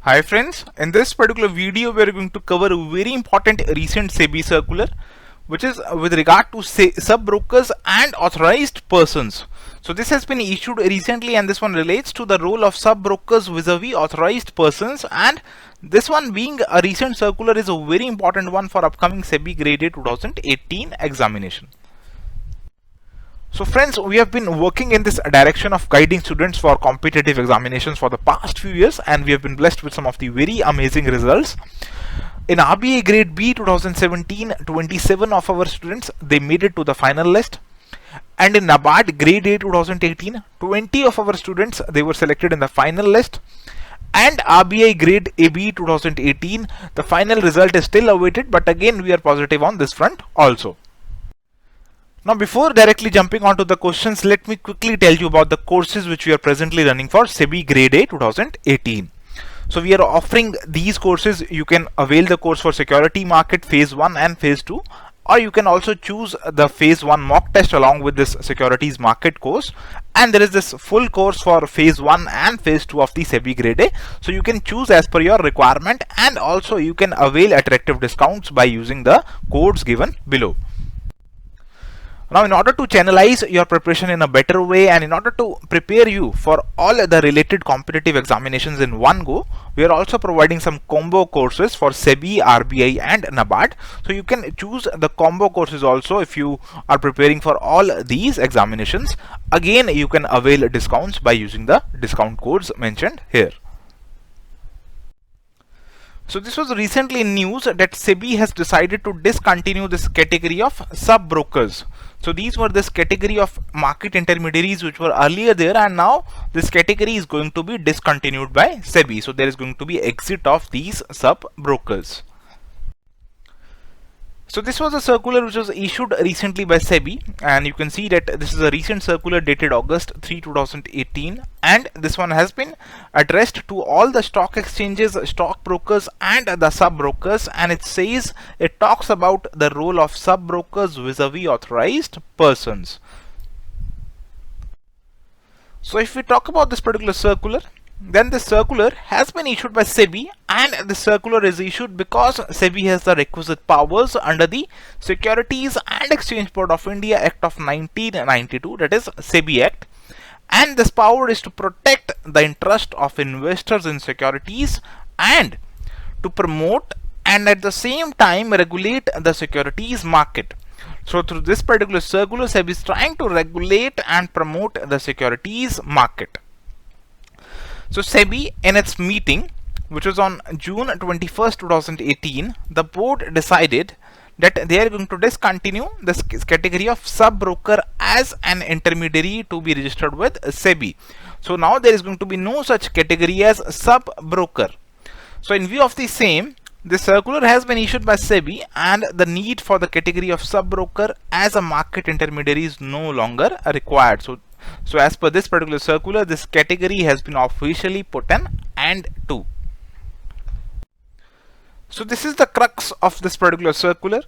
Hi friends, in this particular video we are going to cover a very important recent SEBI circular which is with regard to sub-brokers and authorized persons. So this has been issued recently and this one relates to the role of sub-brokers vis-a-vis authorized persons, and this one being a recent circular is a very important one for upcoming SEBI Grade A 2018 examination. So friends, we have been working in this direction of guiding students for competitive examinations for the past few years, and we have been blessed with some of the very amazing results. In RBI Grade B 2017, 27 of our students, they made it to the final list. And in NABARD Grade A 2018, 20 of our students, they were selected in the final list. And RBI Grade AB 2018, the final result is still awaited, but again we are positive on this front also. Now before directly jumping onto the questions, let me quickly tell you about the courses which we are presently running for SEBI Grade A 2018. So we are offering these courses. You can avail the course for Security Market Phase 1 and Phase 2, or you can also choose the Phase 1 mock test along with this Securities Market course, and there is this full course for Phase 1 and Phase 2 of the SEBI Grade A. So you can choose as per your requirement, and also you can avail attractive discounts by using the codes given below. Now, in order to channelize your preparation in a better way and in order to prepare you for all the related competitive examinations in one go, we are also providing some combo courses for SEBI, RBI and NABARD. So you can choose the combo courses also if you are preparing for all these examinations. Again, you can avail discounts by using the discount codes mentioned here. So this was recently in news that SEBI has decided to discontinue this category of sub-brokers. So these were this category of market intermediaries which were earlier there, and now this category is going to be discontinued by SEBI. So there is going to be exit of these sub-brokers. So this was a circular which was issued recently by SEBI, and you can see that this is a recent circular dated August 3, 2018, and this one has been addressed to all the stock exchanges, stock brokers and the sub brokers, and it talks about the role of sub brokers vis-a-vis authorized persons. So if we talk about this particular circular, then the circular has been issued by SEBI, and the circular is issued because SEBI has the requisite powers under the Securities and Exchange Board of India Act of 1992, that is SEBI Act, and this power is to protect the interest of investors in securities and to promote and at the same time regulate the securities market. So through this particular circular, SEBI is trying to regulate and promote the securities market. So SEBI, in its meeting which was on June 21st, 2018, the board decided that they are going to discontinue this category of sub-broker as an intermediary to be registered with SEBI. So now there is going to be no such category as sub-broker. So in view of the same, this circular has been issued by SEBI, and the need for the category of sub-broker as a market intermediary is no longer required. So as per this particular circular, this category has been officially put an end to. So this is the crux of this particular circular.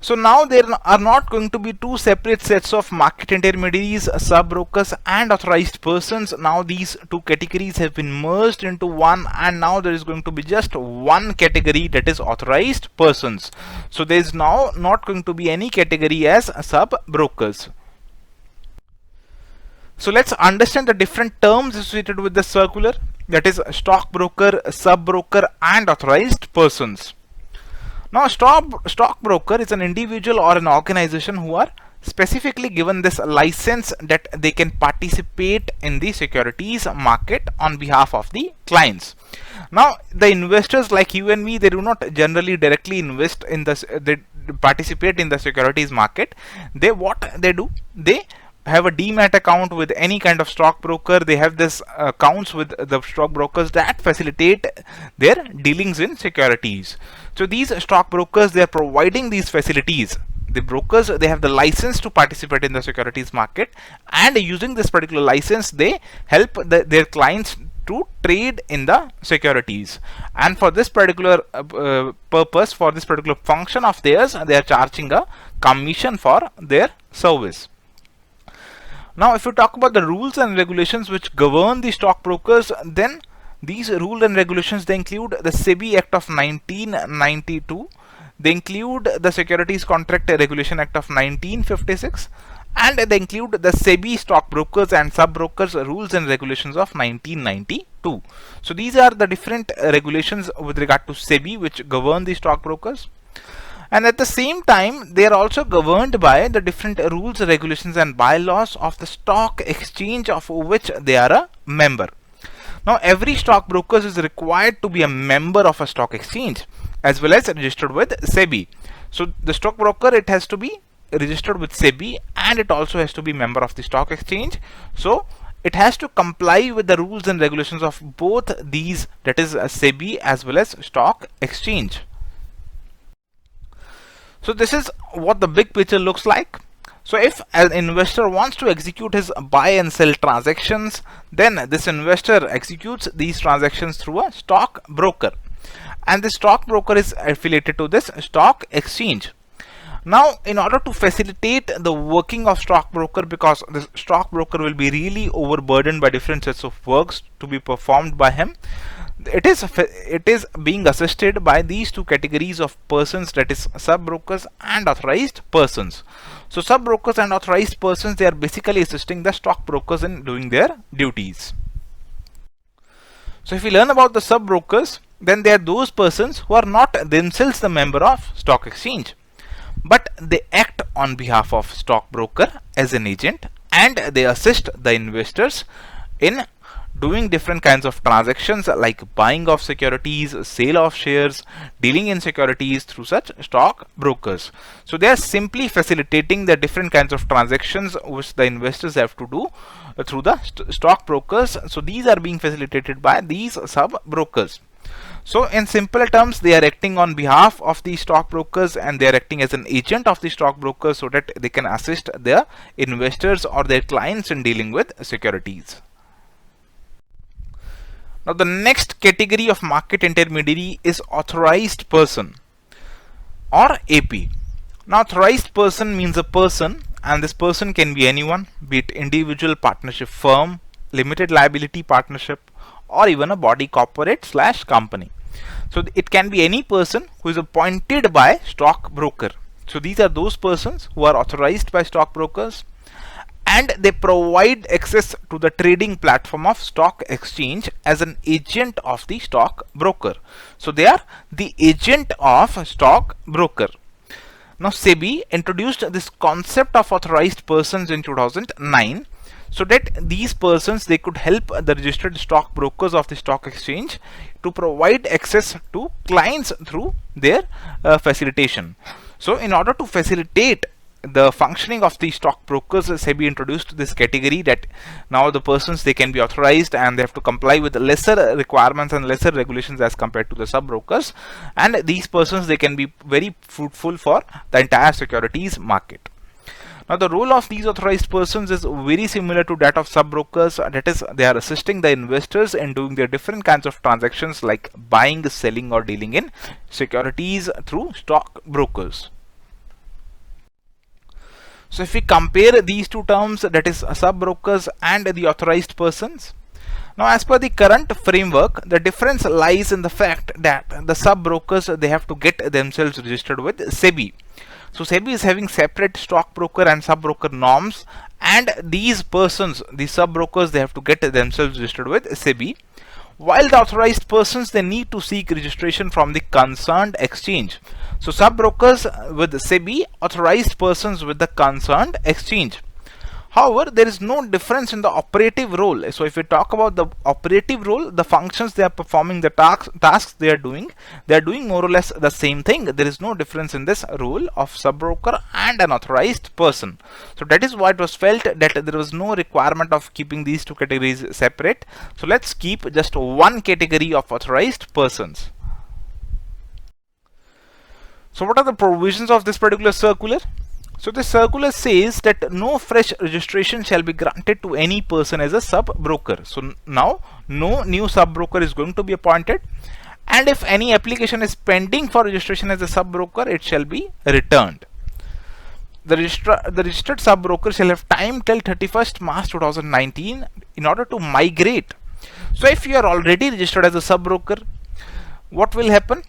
So now there are not going to be two separate sets of market intermediaries, sub-brokers and authorized persons. Now these two categories have been merged into one, and now there is going to be just one category, that is authorized persons. So there is now not going to be any category as sub-brokers. So let's understand the different terms associated with the circular, that is stockbroker, sub-broker and authorized persons. Now a stockbroker is an individual or an organization who are specifically given this license that they can participate in the securities market on behalf of the clients. Now the investors like you and me, they do not generally directly invest in they participate in the securities market. What they do, they have a demat account with any kind of stockbroker. They have this accounts with the stockbrokers that facilitate their dealings in securities. So these stockbrokers, they are providing these facilities. The brokers, they have the license to participate in the securities market, and using this particular license, they help their clients to trade in the securities. And for this particular purpose, for this particular function of theirs, they are charging a commission for their service. Now if you talk about the rules and regulations which govern the stockbrokers, then These rules and regulations, they include the SEBI Act of 1992, they include the Securities Contract Regulation Act of 1956, and they include the SEBI Stockbrokers and Sub-Brokers Rules and Regulations of 1992. So these are the different regulations with regard to SEBI which govern the stockbrokers. And at the same time, they are also governed by the different rules, regulations and bylaws of the stock exchange of which they are a member. Now every stockbroker is required to be a member of a stock exchange as well as registered with SEBI. So the stockbroker, it has to be registered with SEBI and it also has to be member of the stock exchange. So it has to comply with the rules and regulations of both these, that is SEBI as well as stock exchange. So this is what the big picture looks like. So if an investor wants to execute his buy and sell transactions, then this investor executes these transactions through a stock broker, and the stockbroker is affiliated to this stock exchange. Now, in order to facilitate the working of stockbroker, because the stockbroker will be really overburdened by different sets of works to be performed by him, it is being assisted by these two categories of persons, that is sub-brokers and authorized persons. So sub-brokers and authorized persons, they are basically assisting the stockbrokers in doing their duties. So if we learn about the sub-brokers, then they are those persons who are not themselves the member of stock exchange, but they act on behalf of stockbroker as an agent, and they assist the investors in doing different kinds of transactions like buying of securities, sale of shares, dealing in securities through such stock brokers. So they are simply facilitating the different kinds of transactions which the investors have to do through the stock brokers. So these are being facilitated by these sub brokers. So in simple terms, they are acting on behalf of the stockbrokers and they are acting as an agent of the stockbrokers so that they can assist their investors or their clients in dealing with securities. Now the next category of market intermediary is authorized person or AP. Now authorized person means a person, and this person can be anyone, be it individual, partnership, firm, limited liability partnership, or even a body corporate / company. So it can be any person who is appointed by stockbroker. So these are those persons who are authorized by stockbrokers, and they provide access to the trading platform of stock exchange as an agent of the stock broker. So they are the agent of stock broker. Now SEBI introduced this concept of authorized persons in 2009, so that these persons, they could help the registered stock brokers of the stock exchange to provide access to clients through their facilitation. So in order to facilitate the functioning of the stockbrokers, SEBI introduced this category that now the persons, they can be authorized and they have to comply with lesser requirements and lesser regulations as compared to the sub-brokers, and these persons, they can be very fruitful for the entire securities market. Now the role of these authorized persons is very similar to that of sub-brokers, that is they are assisting the investors in doing their different kinds of transactions like buying, selling or dealing in securities through stock brokers. So if we compare these two terms, that is sub-brokers and the authorized persons, now as per the current framework, the difference lies in the fact that the sub-brokers, they have to get themselves registered with SEBI. So SEBI is having separate stockbroker and sub-broker norms, and these persons, the sub-brokers, they have to get themselves registered with SEBI, while the authorized persons, they need to seek registration from the concerned exchange. So sub-brokers with SEBI, authorized persons with the concerned exchange. However, there is no difference in the operative role. So if we talk about the operative role, the functions they are performing, the tasks they are doing more or less the same thing. There is no difference in this role of sub-broker and an authorized person. So that is why it was felt that there was no requirement of keeping these two categories separate. So let's keep just one category of authorized persons. So what are the provisions of this particular circular? So the circular says that no fresh registration shall be granted to any person as a sub-broker. So now no new sub-broker is going to be appointed, and if any application is pending for registration as a sub-broker, it shall be returned. The registered sub-broker shall have time till 31st March 2019 in order to migrate So if you are already registered as a sub broker, what will happen?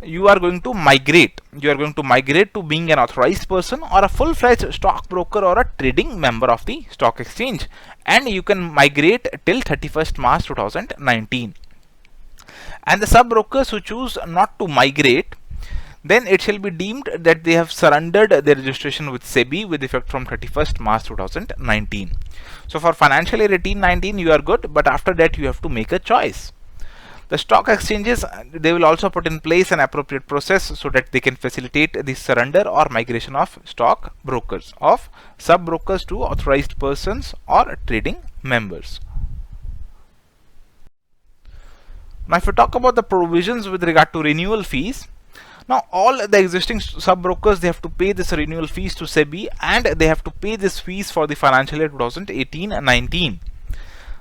You are going to migrate to being an authorized person or a full-fledged stockbroker or a trading member of the stock exchange, and you can migrate till 31st March 2019. And the sub brokers who choose not to migrate, then it shall be deemed that they have surrendered their registration with SEBI with effect from 31st March 2019. So for financial year 18-19 you are good, but after that you have to make a choice. The stock exchanges, they will also put in place an appropriate process so that they can facilitate the surrender or migration of stock brokers, of sub brokers to authorized persons or trading members. Now if we talk about the provisions with regard to renewal fees, now all the existing sub brokers, they have to pay this renewal fees to SEBI, and they have to pay this fees for the financial year 2018-19.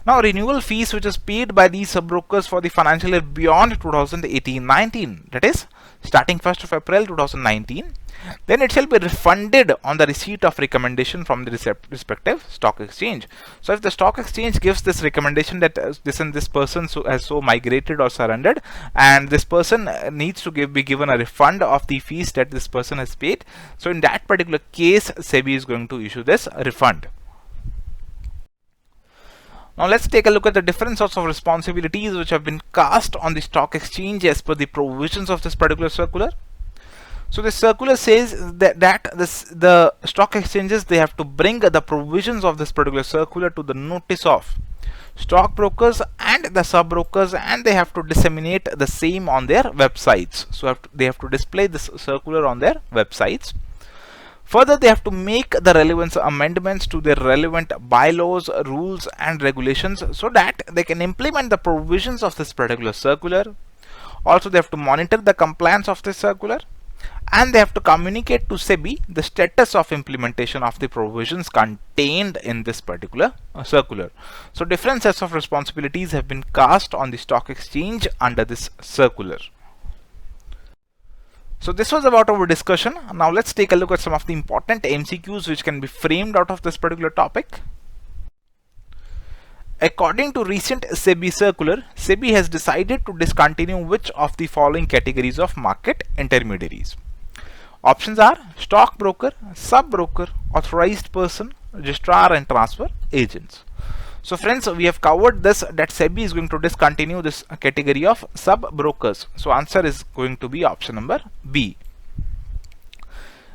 Now renewal fees which is paid by these sub brokers for the financial year beyond 2018-19, that is starting 1st of April 2019, then it shall be refunded on the receipt of recommendation from the respective stock exchange. So if the stock exchange gives this recommendation that this and this person has so migrated or surrendered, and this person needs to be given a refund of the fees that this person has paid, so in that particular case SEBI is going to issue this refund. Now let's take a look at the different sorts of responsibilities which have been cast on the stock exchange as per the provisions of this particular circular. So this circular says that the stock exchanges, they have to bring the provisions of this particular circular to the notice of stock brokers and the sub brokers, and they have to disseminate the same on their websites. So they have to display this circular on their websites. Further, they have to make the relevant amendments to their relevant bylaws, rules and regulations so that they can implement the provisions of this particular circular. Also, they have to monitor the compliance of this circular, and they have to communicate to SEBI the status of implementation of the provisions contained in this particular circular. So different sets of responsibilities have been cast on the stock exchange under this circular. So this was about our discussion. Now let's take a look at some of the important MCQs which can be framed out of this particular topic. According to recent SEBI circular, SEBI has decided to discontinue which of the following categories of market intermediaries? Options are stockbroker, sub-broker, authorized person, registrar and transfer agents. So friends, we have covered this, that SEBI is going to discontinue this category of sub-brokers. So answer is going to be option number B.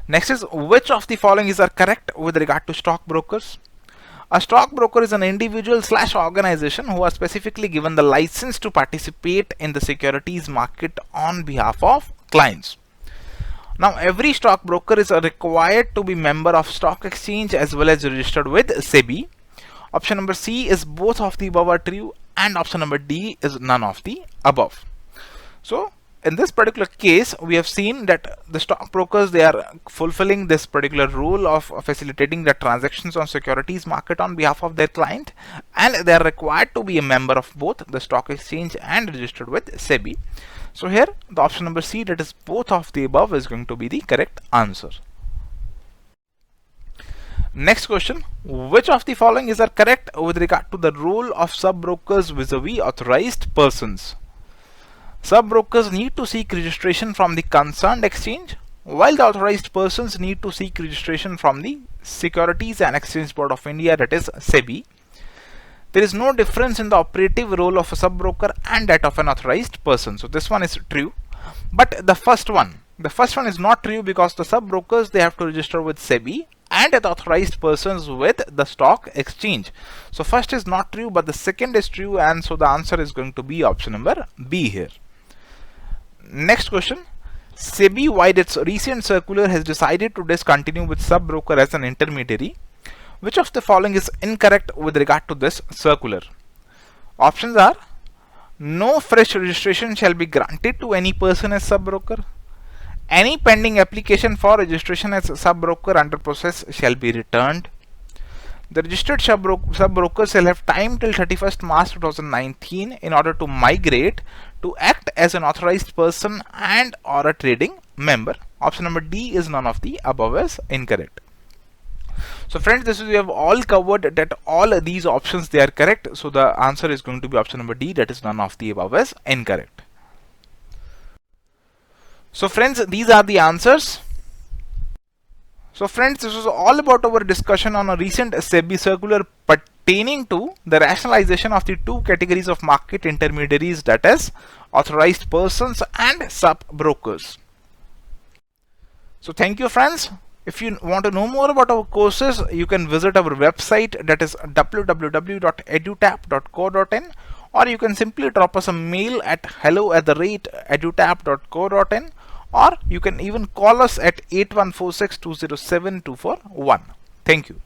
Next is, which of the following is correct with regard to stockbrokers? A stockbroker is an individual / organization who are specifically given the license to participate in the securities market on behalf of clients. Now every stockbroker is required to be member of stock exchange as well as registered with SEBI. Option number C is both of the above are true, and option number D is none of the above. So in this particular case, we have seen that the stockbrokers, they are fulfilling this particular role of facilitating the transactions on securities market on behalf of their client, and they are required to be a member of both the stock exchange and registered with SEBI. So here the option number C, that is both of the above, is going to be the correct answer. Next question, which of the following is correct with regard to the role of sub-brokers vis-a-vis authorized persons? Sub-brokers need to seek registration from the concerned exchange, while the authorized persons need to seek registration from the Securities and Exchange Board of India, that is SEBI. There is no difference in the operative role of a sub-broker and that of an authorized person. So this one is true, but the first one is not true, because the sub-brokers, they have to register with SEBI and the authorized persons with the stock exchange. So first is not true, but the second is true, and so the answer is going to be option number B here. Next question, SEBI, via its recent circular, has decided to discontinue with sub-broker as an intermediary. Which of the following is incorrect with regard to this circular? Options are, no fresh registration shall be granted to any person as sub-broker. Any pending application for registration as sub-broker under process shall be returned. The registered sub-broker shall have time till 31st March 2019 in order to migrate to act as an authorized person and or a trading member. Option number D is none of the above is incorrect. So friends, this is, we have all covered that all these options they are correct. So the answer is going to be option number D, that is none of the above is incorrect. So friends, these are the answers. So friends, this was all about our discussion on a recent SEBI circular pertaining to the rationalization of the two categories of market intermediaries, that is authorized persons and sub-brokers. So thank you friends. If you want to know more about our courses, you can visit our website, that is www.edutap.co.in, or you can simply drop us a mail at hello@edutap.co.in, or you can even call us at 8146207241. Thank you.